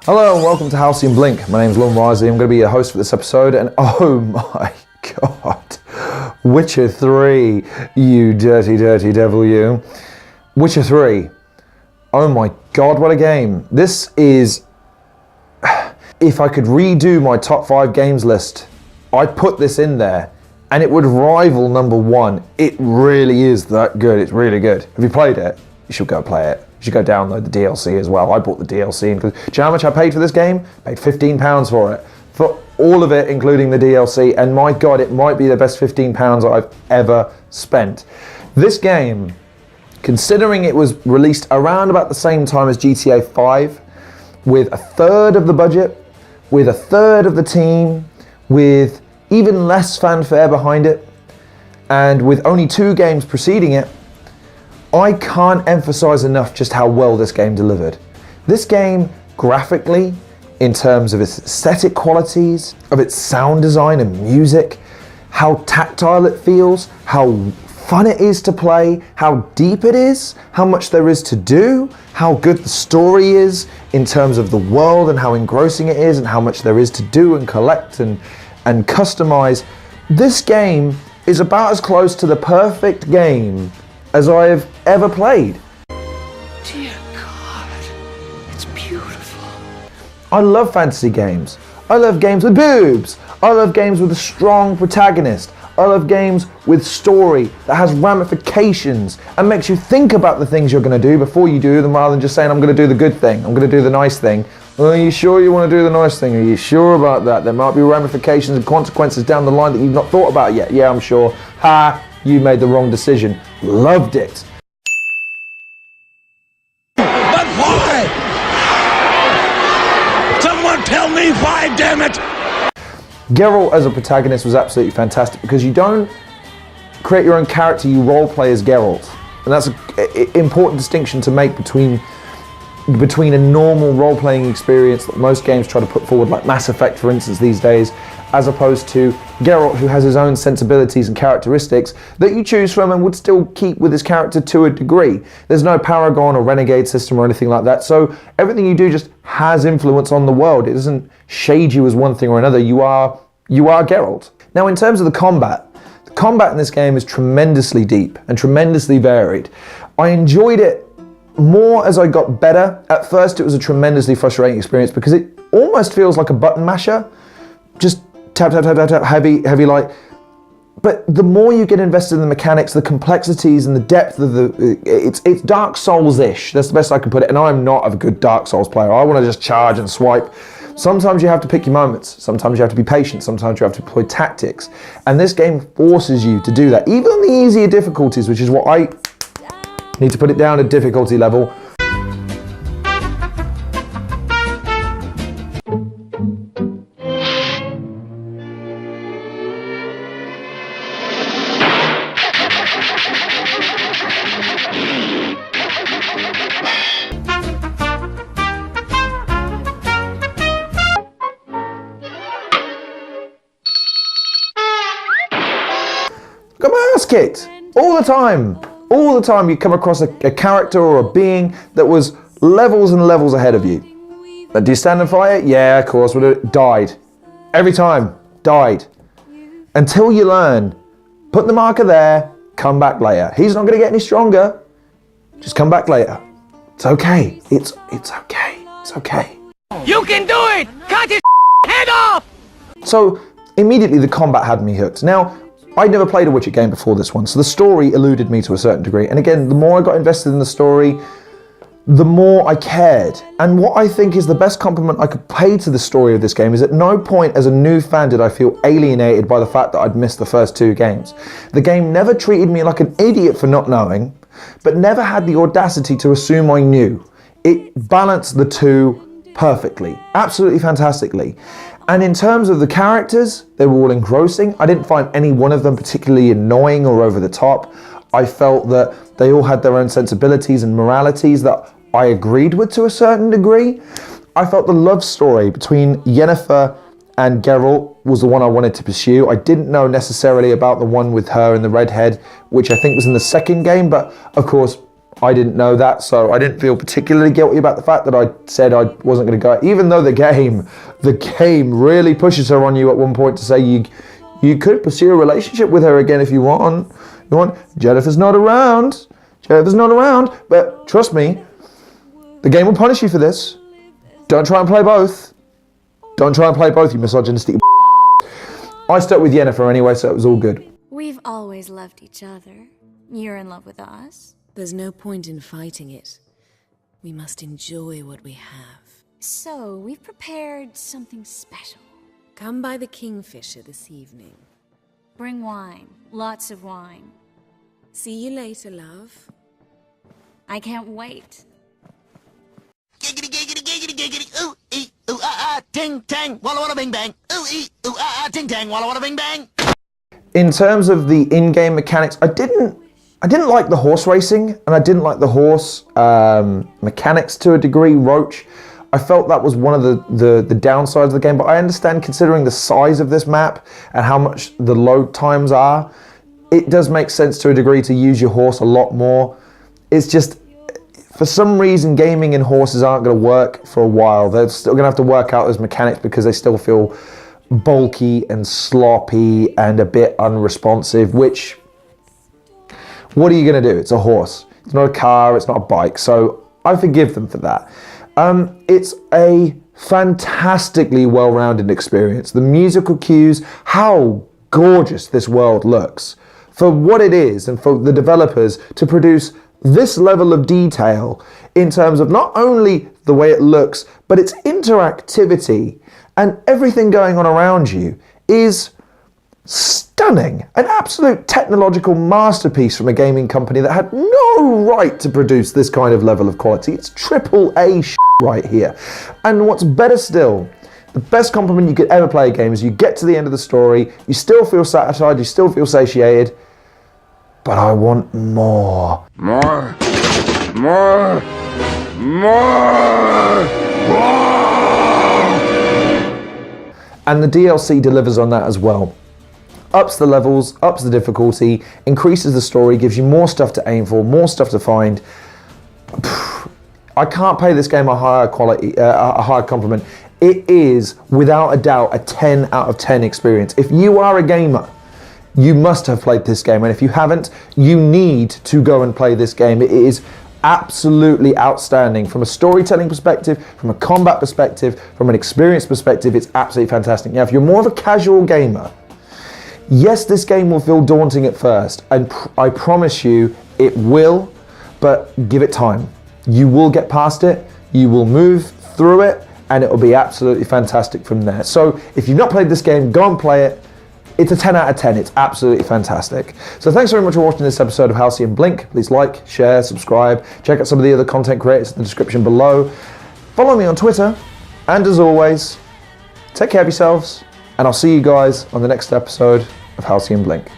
Hello and welcome to Halcyon Blink. My name is Lon Wisely. I'm going to be your host for this episode, and oh my god, Witcher 3, you dirty, dirty devil, you. Witcher 3, oh my god, what a game. This is, if I could redo my top 5 games list, I'd put this in there, and it would rival number 1. It really is that good, it's really good. Have you played it? You should go play it. You should go download the DLC as well. I bought the DLC. Do you know how much I paid for this game? I paid £15 for it. For all of it, including the DLC. And my God, it might be the best £15 I've ever spent. This game, considering it was released around about the same time as GTA 5, with a third of the budget, with a third of the team, with even less fanfare behind it, and with only 2 games preceding it, I can't emphasize enough just how well this game delivered. This game, graphically, in terms of its aesthetic qualities, of its sound design and music, how tactile it feels, how fun it is to play, how deep it is, how much there is to do, how good the story is in terms of the world and how engrossing it is and how much there is to do and collect and customize. This game is about as close to the perfect game as I have ever played. Dear God, it's beautiful. I love fantasy games. I love games with boobs. I love games with a strong protagonist. I love games with story that has ramifications and makes you think about the things you're going to do before you do them, rather than just saying, I'm going to do the good thing, I'm going to do the nice thing. Well, are you sure you want to do the nice thing? Are you sure about that? There might be ramifications and consequences down the line that you've not thought about yet. Yeah, I'm sure. Ha! You made the wrong decision. Loved it. But why? Someone tell me why, damn it! Geralt as a protagonist was absolutely fantastic because you don't create your own character, you roleplay as Geralt. And that's an important distinction to make between a normal role-playing experience that most games try to put forward, like Mass Effect for instance these days, as opposed to Geralt, who has his own sensibilities and characteristics that you choose from and would still keep with his character to a degree. There's no Paragon or Renegade system or anything like that, so everything you do just has influence on the world. It doesn't shade you as one thing or another. You are Geralt. Now, in terms of the combat in this game is tremendously deep and tremendously varied. I enjoyed it more as I got better. At first it was a tremendously frustrating experience because it almost feels like a button masher. Just tap, tap, tap, tap, tap, heavy, heavy, light. But the more you get invested in the mechanics, the complexities and the depth of it's Dark Souls-ish. That's the best I can put it. And I'm not a good Dark Souls player. I want to just charge and swipe. Sometimes you have to pick your moments. Sometimes you have to be patient. Sometimes you have to employ tactics. And this game forces you to do that. Even on the easier difficulties, which is what I need to put it down to difficulty level. Got my ass kicked all the time. All the time you come across a character or a being that was levels and levels ahead of you. Do you stand and fight it? Yeah, of course. Died. Every time. Died. Until you learn. Put the marker there. Come back later. He's not going to get any stronger. Just come back later. It's okay. It's okay. It's okay. You can do it! Cut his head off! So immediately the combat had me hooked. Now, I'd never played a Witcher game before this one, so the story eluded me to a certain degree. And again, the more I got invested in the story, the more I cared. And what I think is the best compliment I could pay to the story of this game is at no point as a new fan did I feel alienated by the fact that I'd missed the first 2 games. The game never treated me like an idiot for not knowing, but never had the audacity to assume I knew. It balanced the two perfectly, absolutely fantastically. And in terms of the characters, they were all engrossing. I didn't find any one of them particularly annoying or over the top. I felt that they all had their own sensibilities and moralities that I agreed with to a certain degree. I felt the love story between Yennefer and Geralt was the one I wanted to pursue. I didn't know necessarily about the one with her and the redhead, which I think was in the second game, but of course I didn't know that, so I didn't feel particularly guilty about the fact that I said I wasn't going to go, even though the game really pushes her on you at one point to say you could pursue a relationship with her again if you want. Jennifer's not around, but trust me, the game will punish you for this. Don't try and play both. Don't try and play both, you misogynistic. I stuck with Yennefer anyway, so it was all good. We've always loved each other. You're in love with us. There's no point in fighting it. We must enjoy what we have. So, we've prepared something special. Come by the Kingfisher this evening. Bring wine. Lots of wine. See you later, love. I can't wait. Giggity, giggity, giggity, giggity, ooh, ee, ooh, ah, ah, ting, tang, walla, walla, bing, bang, ooh, ee, ooh, ah, ah, ting, tang, walla, walla, bing, bang. In terms of the in-game mechanics, I didn't like the horse racing, and I didn't like the horse mechanics to a degree, Roach. I felt that was one of the downsides of the game, but I understand considering the size of this map and how much the load times are, it does make sense to a degree to use your horse a lot more. It's just, for some reason, gaming and horses aren't going to work for a while. They're still going to have to work out those mechanics because they still feel bulky and sloppy and a bit unresponsive, which, what are you going to do? It's a horse. It's not a car, it's not a bike, so I forgive them for that. It's a fantastically well-rounded experience. The musical cues, how gorgeous this world looks. For what it is, and for the developers to produce this level of detail in terms of not only the way it looks, but its interactivity and everything going on around you is stunning. An absolute technological masterpiece from a gaming company that had no right to produce this kind of level of quality. It's AAA shit right here. And what's better still, the best compliment you could ever play a game is you get to the end of the story, you still feel satisfied, you still feel satiated, but I want more. More, more, more. And the DLC delivers on that as well. Ups the levels, ups the difficulty, increases the story, gives you more stuff to aim for, more stuff to find. I can't pay this game a higher quality, a higher compliment. It is, without a doubt, a 10 out of 10 experience. If you are a gamer, you must have played this game, and if you haven't, you need to go and play this game. It is absolutely outstanding from a storytelling perspective, from a combat perspective, from an experience perspective. It's absolutely fantastic. Now, if you're more of a casual gamer, yes, this game will feel daunting at first, and I promise you it will, but give it time. You will get past it, you will move through it, and it will be absolutely fantastic from there. So if you've not played this game, go and play it. It's a 10 out of 10. It's absolutely fantastic. So thanks very much for watching this episode of Halcyon Blink. Please like, share, subscribe. Check out some of the other content creators in the description below. Follow me on Twitter. And as always, take care of yourselves. And I'll see you guys on the next episode of Halcyon Blink.